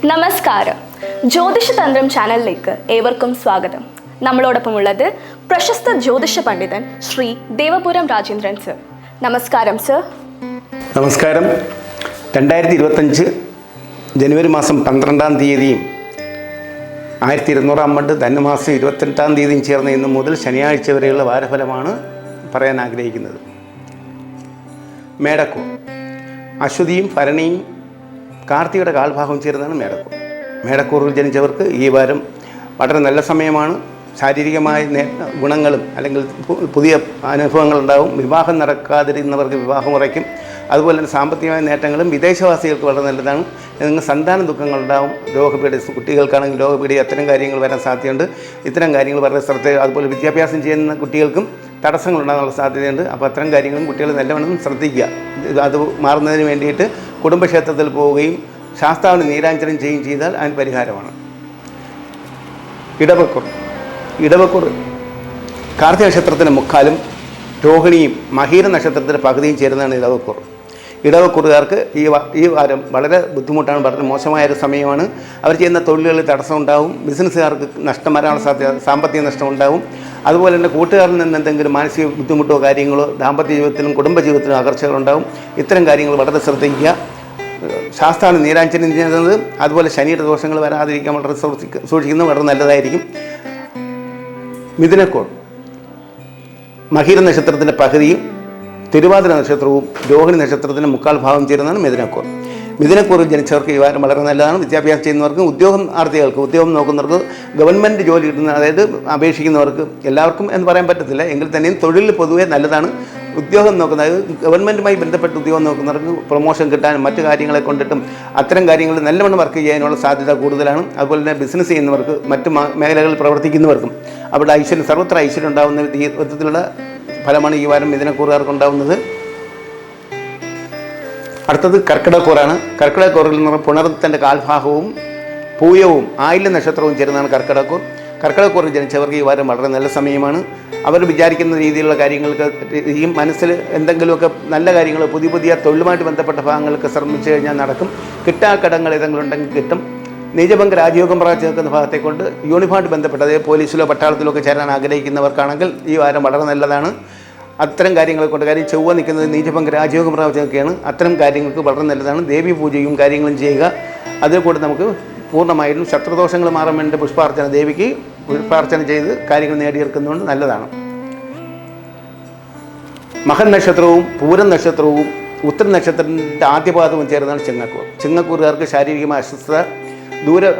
നമസ്കാരം. ജ്യോതിഷതന്ത്രം ചാനലിലേക്ക് ഏവർക്കും സ്വാഗതം. നമ്മളോടൊപ്പമുള്ളത് പ്രശസ്ത ജ്യോതിഷ പണ്ഡിതൻ ശ്രീ ദേവപുരം രാജേന്ദ്രൻ സർ. നമസ്കാരം സർ. നമസ്കാരം. 2025 ജനുവരി മാസം 12-ാം തീയതിയും 1200-ാം ആണ്ട് ധനുമാസം 28-ാം തീയതിയും ചേർന്ന് ഇന്ന് മുതൽ ശനിയാഴ്ച വരെയുള്ള വാരഫലമാണ് പറയാൻ ആഗ്രഹിക്കുന്നത്. മേടക്കൂർ അശ്വതിയും ഭരണിയും കാർത്തികയുടെ കാൽഭാഗം ചേർന്നാണ് മേടക്കൂർ. മേടക്കൂറിൽ ജനിച്ചവർക്ക് ഈ വാരം വളരെ നല്ല സമയമാണ്. ശാരീരികമായ ഗുണങ്ങളും അല്ലെങ്കിൽ പുതിയ അനുഭവങ്ങളുണ്ടാവും. വിവാഹം നടക്കാതിരുന്നവർക്ക് വിവാഹം ഉറയ്ക്കും. അതുപോലെ തന്നെ സാമ്പത്തികമായ നേട്ടങ്ങളും വിദേശവാസികൾക്ക് വളരെ നല്ലതാണ്. നിങ്ങൾ സന്താന ദുഃഖങ്ങളുണ്ടാവും. രോഗപീഠ കുട്ടികൾക്കാണെങ്കിൽ രോഗപീഠ അത്തരം കാര്യങ്ങൾ വരാൻ സാധ്യതയുണ്ട്. ഇത്തരം കാര്യങ്ങൾ വളരെ അതുപോലെ വിദ്യാഭ്യാസം ചെയ്യുന്ന കുട്ടികൾക്കും തടസ്സങ്ങളുണ്ടാകാനുള്ള സാധ്യതയുണ്ട്. അപ്പോൾ അത്തരം കാര്യങ്ങളും കുട്ടികൾ നല്ലവണ്ണം ശ്രദ്ധിക്കുക. അത് മാറുന്നതിന് വേണ്ടിയിട്ട് കുടുംബക്ഷേത്രത്തിൽ പോവുകയും ശാസ്താവിന് നീരാഞ്ജനം ചെയ്യുകയും ചെയ്താൽ അതിന് പരിഹാരമാണ്. ഇടവക്കൂർ കാർത്തിക നക്ഷത്രത്തിൻ്റെ മുക്കാലും രോഹിണിയും മഹീര നക്ഷത്രത്തിൻ്റെ പകുതിയും ചേരുന്നതാണ് ഇടവക്കൂർ. ഇടവക്കൂറുകാർക്ക് ഈ വാരം വളരെ ബുദ്ധിമുട്ടാണ്. വളരെ മോശമായൊരു സമയമാണ്. അവർ ചെയ്യുന്ന തൊഴിലുകളിൽ തടസ്സം ഉണ്ടാവും. ബിസിനസ്സുകാർക്ക് നഷ്ടം വരാനുള്ള സാധ്യത, സാമ്പത്തിക നഷ്ടം ഉണ്ടാവും. അതുപോലെ തന്നെ കൂട്ടുകാരിൽ നിന്ന് എന്തെങ്കിലും മാനസിക ബുദ്ധിമുട്ടോ കാര്യങ്ങളോ ദാമ്പത്യ ജീവിതത്തിലും കുടുംബജീവിതത്തിലും അകർച്ചകളുണ്ടാവും. ഇത്തരം കാര്യങ്ങൾ വളരെ ശ്രദ്ധിക്കുക. ശാസ്താവിന് നീരാഞ്ജനം ചെയ്യുന്നത് അതുപോലെ ശനിയുടെ ദോഷങ്ങൾ വരാതിരിക്കാൻ വളരെ സൂക്ഷിക്കുന്നത് വളരെ നല്ലതായിരിക്കും. മിഥുനക്കൂർ മഹീര നക്ഷത്രത്തിൻ്റെ പകുതിയും തിരുവാതിര നക്ഷത്രവും രോഹിണി നക്ഷത്രത്തിൻ്റെ മുക്കാൽ ഭാഗം ചേരുന്നതാണ് മിഥുനക്കൂർ. മിഥുനക്കൂറിൽ ജനിച്ചവർക്ക് ഈ വാരം വളരെ നല്ലതാണ്. വിദ്യാഭ്യാസം ചെയ്യുന്നവർക്ക്, ഉദ്യോഗാർത്ഥികൾക്ക്, ഉദ്യോഗം നോക്കുന്നവർക്ക്, ഗവൺമെൻറ് ജോലി കിട്ടുന്ന അതായത് അപേക്ഷിക്കുന്നവർക്ക്, എല്ലാവർക്കും എന്ന് പറയാൻ പറ്റത്തില്ല എങ്കിൽ തന്നെയും തൊഴിൽ പൊതുവെ നല്ലതാണ്. ഉദ്യോഗം നോക്കുന്ന അതായത് ഗവൺമെൻറ്റുമായി ബന്ധപ്പെട്ട് ഉദ്യോഗം നോക്കുന്നവർക്ക് പ്രൊമോഷൻ കിട്ടാനും മറ്റു കാര്യങ്ങളെ കൊണ്ടിട്ടും അത്തരം കാര്യങ്ങളിൽ നല്ലവണ്ണം വർക്ക് ചെയ്യാനുള്ള സാധ്യത കൂടുതലാണ്. അതുപോലെ തന്നെ ബിസിനസ് ചെയ്യുന്നവർക്ക്, മറ്റു മേഖലകളിൽ പ്രവർത്തിക്കുന്നവർക്കും അവിടെ ഐശ്വര്യം, സർവത്ര ഐശ്വര്യം ഉണ്ടാകുന്ന വിധത്തിലുള്ള ഫലമാണ് ഈ വാരം മിഥുനക്കൂറുകാർക്ക് ഉണ്ടാകുന്നത്. അടുത്തത് കർക്കിടകക്കൂറാണ്. കർക്കിടകക്കൂറിൽ നിന്ന് പുണർത്തൻ്റെ കാൽഭാഗവും പൂയവും ആയില്യം നക്ഷത്രവും ചേരുന്നതാണ് കർക്കിടകക്കൂർ. കർക്കിടകക്കൂറിൽ ജനിച്ചവർക്ക് ഈ വാരം വളരെ നല്ല സമയമാണ്. അവർ വിചാരിക്കുന്ന രീതിയിലുള്ള കാര്യങ്ങൾക്ക് ഈ മനസ്സിൽ എന്തെങ്കിലുമൊക്കെ നല്ല കാര്യങ്ങൾ, പുതിയ തൊഴിലുമായിട്ട് ബന്ധപ്പെട്ട ഭാഗങ്ങൾക്ക് ശ്രമിച്ചു കഴിഞ്ഞാൽ നടക്കും. കിട്ടാക്കടങ്ങൾ ഏതെങ്കിലും ഉണ്ടെങ്കിൽ കിട്ടും. നീചഭംഗ രാജയോഗം ചേർക്കുന്ന ഭാഗത്തെ കൊണ്ട് യൂണിഫോമായിട്ട് ബന്ധപ്പെട്ട് അതായത് പോലീസിലോ പട്ടാളത്തിലോ ഒക്കെ ചേരാൻ ആഗ്രഹിക്കുന്നവർക്കാണെങ്കിൽ ഈ വാരം വളരെ നല്ലതാണ്. അത്തരം കാര്യങ്ങളെ കൊണ്ട്, കാര്യം ചൊവ്വ നിൽക്കുന്നത് നീചഭംഗ രാജയോഗം പ്രാപിച്ചൊക്കെയാണ്. അത്തരം കാര്യങ്ങൾക്ക് വളരെ നല്ലതാണ്. ദേവീ പൂജയും കാര്യങ്ങളും ചെയ്യുക. അതിൽ കൂടെ നമുക്ക് പൂർണ്ണമായിട്ടും ശത്രുദോഷങ്ങൾ മാറാൻ വേണ്ടി പുഷ്പാർച്ചന, ദേവിക്ക് പുഷ്പാർച്ചന ചെയ്ത് കാര്യങ്ങൾ നേടിയെടുക്കുന്നതുകൊണ്ട് നല്ലതാണ്. മഹൻ നക്ഷത്രവും പൂരം നക്ഷത്രവും ഉത്തര നക്ഷത്രത്തിൻ്റെ ആദ്യപാദവും ചേർന്നാണ് ചിങ്ങക്കൂർ. ചിങ്ങക്കൂറുകാർക്ക് ശാരീരികമായ അസ്വസ്ഥത,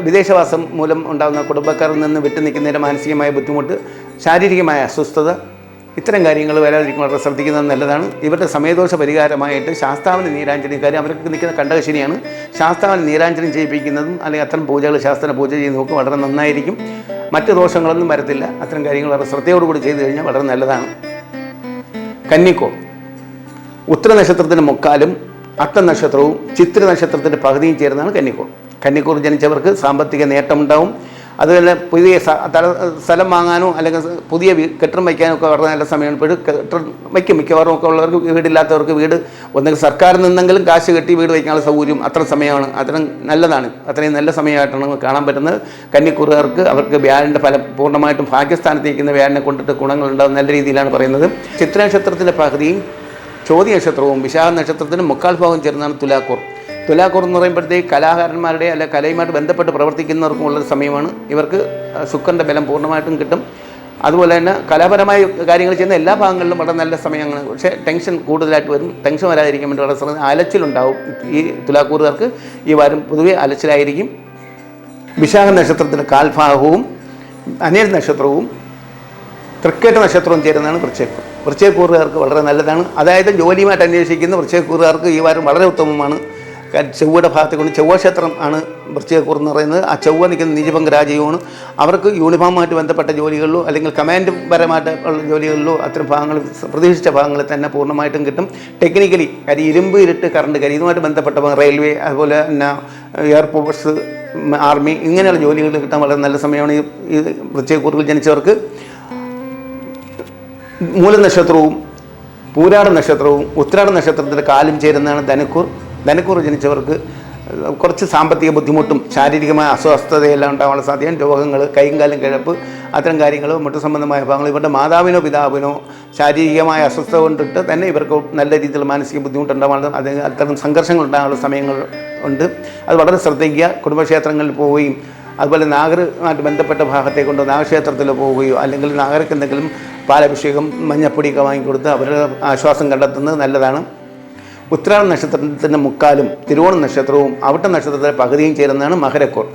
വിദേശവാസം മൂലം ഉണ്ടാകുന്ന കുടുംബക്കാരിൽ നിന്ന് വിട്ടു നിൽക്കുന്നതിൻ്റെ മാനസികമായ ബുദ്ധിമുട്ട്, ശാരീരികമായ അസ്വസ്ഥത, ഇത്തരം കാര്യങ്ങൾ വരാതിരിക്കും വളരെ ശ്രദ്ധിക്കുന്നത് നല്ലതാണ്. ഇവരുടെ സമയദോഷ പരിഹാരമായിട്ട് ശാസ്താവിന് നീരാഞ്ജനം, കാര്യം അവർക്ക് നിൽക്കുന്ന കണ്ടകശനിയാണ്, ശാസ്താവിന് നീരാഞ്ജനം ചെയ്യിപ്പിക്കുന്നതും അല്ലെങ്കിൽ അത്തരം പൂജകൾ ശാസ്ത്ര പൂജ ചെയ്യുന്നതൊക്കെ വളരെ നന്നായിരിക്കും. മറ്റു ദോഷങ്ങളൊന്നും വരത്തില്ല. അത്തരം കാര്യങ്ങൾ വളരെ ശ്രദ്ധയോടുകൂടി ചെയ്തു കഴിഞ്ഞാൽ വളരെ നല്ലതാണ്. കന്നിക്കൂർ ഉത്തര നക്ഷത്രത്തിൻ്റെ മുക്കാലും അത്ത നക്ഷത്രവും ചിത്ര നക്ഷത്രത്തിൻ്റെ പകുതിയും ചേർന്നാണ് കന്നിക്കൂർ. കന്നിക്കൂർ ജനിച്ചവർക്ക് സാമ്പത്തിക നേട്ടമുണ്ടാവും. അതുപോലെ പുതിയ സ്ഥലം വാങ്ങാനോ അല്ലെങ്കിൽ പുതിയ കെട്ടിടം വയ്ക്കാനോ ഒക്കെ വളരെ നല്ല സമയമാണ്. ഇപ്പോൾ കെട്ടിടം വയ്ക്കും മിക്കവാറും ഒക്കെ ഉള്ളവർക്ക്, വീടില്ലാത്തവർക്ക് വീട് ഒന്നെങ്കിൽ സർക്കാരിൽ നിന്നെങ്കിലും കാശ് കെട്ടി വീട് വയ്ക്കാനുള്ള സൗകര്യം അത്ര സമയമാണ്. അത്രയും നല്ലതാണ്. അത്രയും നല്ല സമയമായിട്ടാണ് കാണാൻ പറ്റുന്നത്. കന്നിക്കൂറുകാർക്ക് അവർക്ക് വ്യാഴൻ്റെ ഫലം പൂർണ്ണമായിട്ടും ഭാഗ്യസ്ഥാനത്തേക്കുന്ന വ്യാഴനെ കൊണ്ടിട്ട് ഗുണങ്ങളുണ്ടാകും നല്ല രീതിയിലാണ് പറയുന്നത്. ചിത്ര നക്ഷത്രത്തിൻ്റെ പകുതിയും ചോതി നക്ഷത്രവും വിശാഖ നക്ഷത്രത്തിൻ്റെ മുക്കാൽ ഭാഗം ചേർന്നാണ് തുലാക്കൂർ. തുലാക്കൂർ എന്ന് പറയുമ്പോഴത്തേക്ക് കലാകാരന്മാരുടെ അല്ലെ കലയുമായിട്ട് ബന്ധപ്പെട്ട് പ്രവർത്തിക്കുന്നവർക്കും ഉള്ളൊരു സമയമാണ്. ഇവർക്ക് ശുക്രൻ്റെ ബലം പൂർണ്ണമായിട്ടും കിട്ടും. അതുപോലെ തന്നെ കലാപരമായ കാര്യങ്ങൾ ചെയ്യുന്ന എല്ലാ ഭാഗങ്ങളിലും വളരെ നല്ല സമയമാണ്. പക്ഷേ ടെൻഷൻ കൂടുതലായിട്ട് വരും. ടെൻഷൻ വരാതിരിക്കാൻ വേണ്ടി വളരെ അലച്ചിലുണ്ടാവും. ഈ തുലാക്കൂറുകാർക്ക് ഈ വാരം പൊതുവെ അലച്ചിലായിരിക്കും. വിശാഖ നക്ഷത്രത്തിൻ്റെ കാൽഭാഗവും അനിഴ നക്ഷത്രവും തൃക്കേട്ട നക്ഷത്രവും ചേരുന്നതാണ് വൃശ്ചികം. വൃശ്ചികക്കൂറുകാർക്ക് വളരെ നല്ലതാണ്. അതായത് ജോലിയുമായിട്ട് അന്വേഷിക്കുന്ന വൃശ്ചികക്കൂറുകാർക്ക് ഈ വാരം വളരെ ഉത്തമമാണ്. ചൊവ്വയുടെ ഭാഗത്തെ കൊണ്ട് ചൊവ്വക്ഷേത്രം ആണ് വൃശ്ചികക്കൂർ എന്ന് പറയുന്നത്. ആ ചൊവ്വ നിൽക്കുന്ന നീചഭംഗ രാജയോഗമാണ്. അവർക്ക് യൂണിഫോമുമായിട്ട് ബന്ധപ്പെട്ട ജോലികളിലോ അല്ലെങ്കിൽ കമാൻഡ് പരമായിട്ട് ഉള്ള ജോലികളിലോ അത്തരം ഭാഗങ്ങൾ പ്രതീക്ഷിച്ച ഭാഗങ്ങളിൽ തന്നെ പൂർണ്ണമായിട്ടും കിട്ടും. ടെക്നിക്കലി കാര്യം ഇരുമ്പ്, ഇരുട്ട്, കറണ്ട് കാര്യം ഇതുമായിട്ട് ബന്ധപ്പെട്ട റെയിൽവേ, അതുപോലെ തന്നെ എയർഫോഴ്സ്, ആർമി, ഇങ്ങനെയുള്ള ജോലികൾ കിട്ടാൻ വളരെ നല്ല സമയമാണ് ഈ വൃശ്ചികക്കൂറിൽ ജനിച്ചവർക്ക്. മൂലനക്ഷത്രവും പൂരാട നക്ഷത്രവും ഉത്രാട നക്ഷത്രത്തിൻ്റെ കാലും ചേരുന്നതാണ് ധനുക്കൂർ. ധനുക്കൂർ ജനിച്ചവർക്ക് കുറച്ച് സാമ്പത്തിക ബുദ്ധിമുട്ടും ശാരീരികമായ അസ്വസ്ഥതയെല്ലാം ഉണ്ടാകാനുള്ള സാധ്യത, രോഗങ്ങൾ, കൈയും കാലും കിഴപ്പ്, അത്തരം കാര്യങ്ങൾ, മുട്ടു സംബന്ധമായ ഭാഗങ്ങൾ, ഇവരുടെ മാതാവിനോ പിതാവിനോ ശാരീരികമായ അസ്വസ്ഥത കൊണ്ടിട്ട് തന്നെ ഇവർക്ക് നല്ല രീതിയിലുള്ള മാനസിക ബുദ്ധിമുട്ടുണ്ടാകാനുള്ള അത്തരം സംഘർഷങ്ങൾ ഉണ്ടാകാനുള്ള സമയങ്ങൾ ഉണ്ട്. അത് വളരെ ശ്രദ്ധിക്കുക. കുടുംബക്ഷേത്രങ്ങളിൽ പോവുകയും അതുപോലെ നാഗരുമായിട്ട് ബന്ധപ്പെട്ട ഭാഗത്തേക്കൊണ്ടോ നാഗക്ഷേത്രത്തിൽ പോവുകയോ അല്ലെങ്കിൽ നാഗർക്ക് എന്തെങ്കിലും പാലഭിഷേകം, മഞ്ഞപ്പൊടിയൊക്കെ വാങ്ങിക്കൊടുത്ത് അവരുടെ ആശ്വാസം കണ്ടെത്തുന്നത് നല്ലതാണ്. ഉത്രാട നക്ഷത്രത്തിൻ്റെ മുക്കാലും തിരുവോണ നക്ഷത്രവും അവിട്ട നക്ഷത്രത്തിൻ്റെ പകുതിയും ചേരുന്നതാണ് മകരക്കൂർ.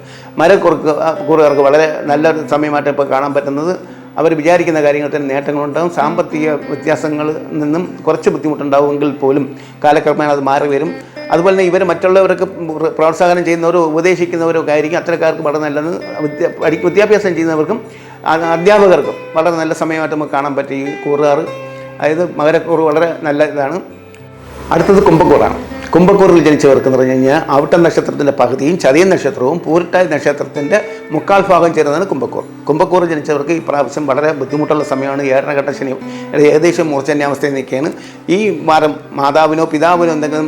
കൂറുകാർക്ക് വളരെ നല്ലൊരു സമയമായിട്ട് ഇപ്പോൾ കാണാൻ പറ്റുന്നത്. അവർ വിചാരിക്കുന്ന കാര്യങ്ങളിൽ തന്നെ നേട്ടങ്ങളുണ്ടാകും. സാമ്പത്തിക വ്യത്യാസങ്ങളിൽ നിന്നും കുറച്ച് ബുദ്ധിമുട്ടുണ്ടാവുമെങ്കിൽ പോലും കാലക്രമേണ അത് മാറി വരും. അതുപോലെ തന്നെ ഇവർ മറ്റുള്ളവർക്ക് പ്രോത്സാഹനം ചെയ്യുന്നവരോ ഉപദേശിക്കുന്നവരോ ഒക്കെ ആയിരിക്കും. അത്തരക്കാർക്ക് വളരെ നല്ലത്. വിദ്യാഭ്യാസം ചെയ്യുന്നവർക്കും അധ്യാപകർക്കും വളരെ നല്ല സമയമായിട്ട് നമുക്ക് കാണാൻ പറ്റും ഈ കൂറുകാർ. അതായത് മകരക്കൂറ് വളരെ നല്ല ഇതാണ്. അടുത്തത് കുംഭക്കൂറാണ്. കുംഭക്കൂറിൽ ജനിച്ചവർക്ക് എന്ന് പറഞ്ഞു കഴിഞ്ഞാൽ അവിട്ട നക്ഷത്രത്തിൻ്റെ പകുതിയും ചതയൻ നക്ഷത്രവും പൂരിട്ടാതി നക്ഷത്രത്തിൻ്റെ മുക്കാൽ ഭാഗം ചേരുന്നതാണ് കുംഭക്കൂർ. കുംഭക്കൂർ ജനിച്ചവർക്ക് ഈ പ്രാവശ്യം വളരെ ബുദ്ധിമുട്ടുള്ള സമയമാണ്. ഏഴരഘട്ട ശനി ഏകദേശം മൂർച്ഛന്യാവസ്ഥയിൽ നിൽക്കുകയാണ്. ഈ വാരം മാതാവിനോ പിതാവിനോ എന്തെങ്കിലും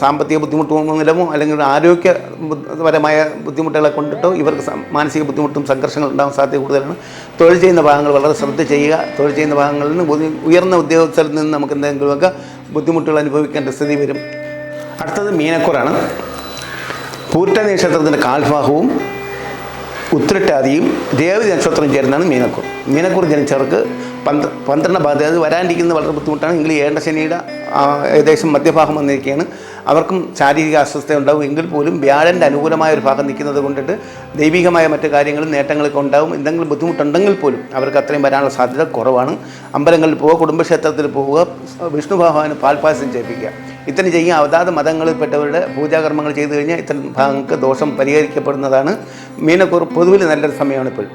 സാമ്പത്തിക ബുദ്ധിമുട്ട് മൂലമോ അല്ലെങ്കിൽ ആരോഗ്യപരമായ ബുദ്ധിമുട്ടുകളെ കൊണ്ടിട്ടോ ഇവർക്ക് മാനസിക ബുദ്ധിമുട്ടും സംഘർഷങ്ങൾ ഉണ്ടാകാൻ സാധ്യത കൂടുതലാണ്. തൊഴിൽ ചെയ്യുന്ന ഭാഗങ്ങൾ വളരെ ശ്രദ്ധ ചെയ്യുക. തൊഴിൽ ചെയ്യുന്ന ഭാഗങ്ങളിൽ നിന്ന് ഉയർന്ന ഉദ്യോഗസ്ഥരിൽ നിന്ന് നമുക്ക് എന്തെങ്കിലുമൊക്കെ ബുദ്ധിമുട്ടുകൾ അനുഭവിക്കേണ്ട സ്ഥിതി വരും. അടുത്തത് മീനക്കൂറാണ്. പൂരിട്ടാതി നക്ഷത്രത്തിൻ്റെ കാൽഭാഗവും ഉത്രട്ടാതിയും രേവതി നക്ഷത്രം ചേരുന്നതാണ് മീനക്കൂർ. മീനക്കൂർ ജനിച്ചവർക്ക് 12 ഭാഗത്ത് അത് വരാനിരിക്കുന്നത് വളരെ ബുദ്ധിമുട്ടാണ്. എങ്കിൽ ഏഴര ശനിയുടെ ഏകദേശം മധ്യഭാഗം വന്നിരിക്കുകയാണ്. അവർക്കും ശാരീരിക അസ്വസ്ഥത ഉണ്ടാകും. എങ്കിൽ പോലും വ്യാഴൻ്റെ അനുകൂലമായ ഒരു ഭാഗം നിൽക്കുന്നത് കൊണ്ടിട്ട് ദൈവികമായ മറ്റു കാര്യങ്ങളും നേട്ടങ്ങളൊക്കെ ഉണ്ടാകും. എന്തെങ്കിലും ബുദ്ധിമുട്ടുണ്ടെങ്കിൽ പോലും അവർക്ക് അത്രയും വരാനുള്ള സാധ്യത കുറവാണ്. അമ്പലങ്ങളിൽ പോവുക, കുടുംബക്ഷേത്രത്തിൽ പോവുക, വിഷ്ണു ഭഗവാന് പാൽപ്പായസം ചെയ്യിപ്പിക്കുക. ഇത്തരം ചെയ്യുക. അതാത് മതങ്ങളിൽപ്പെട്ടവരുടെ പൂജാകർമ്മങ്ങൾ ചെയ്തു കഴിഞ്ഞാൽ ഇത്തരം ഭാഗങ്ങൾക്ക് ദോഷം പരിഹരിക്കപ്പെടുന്നതാണ്. മീനക്കൂർ പൊതുവിൽ നല്ലൊരു സമയമാണ് ഇപ്പോൾ.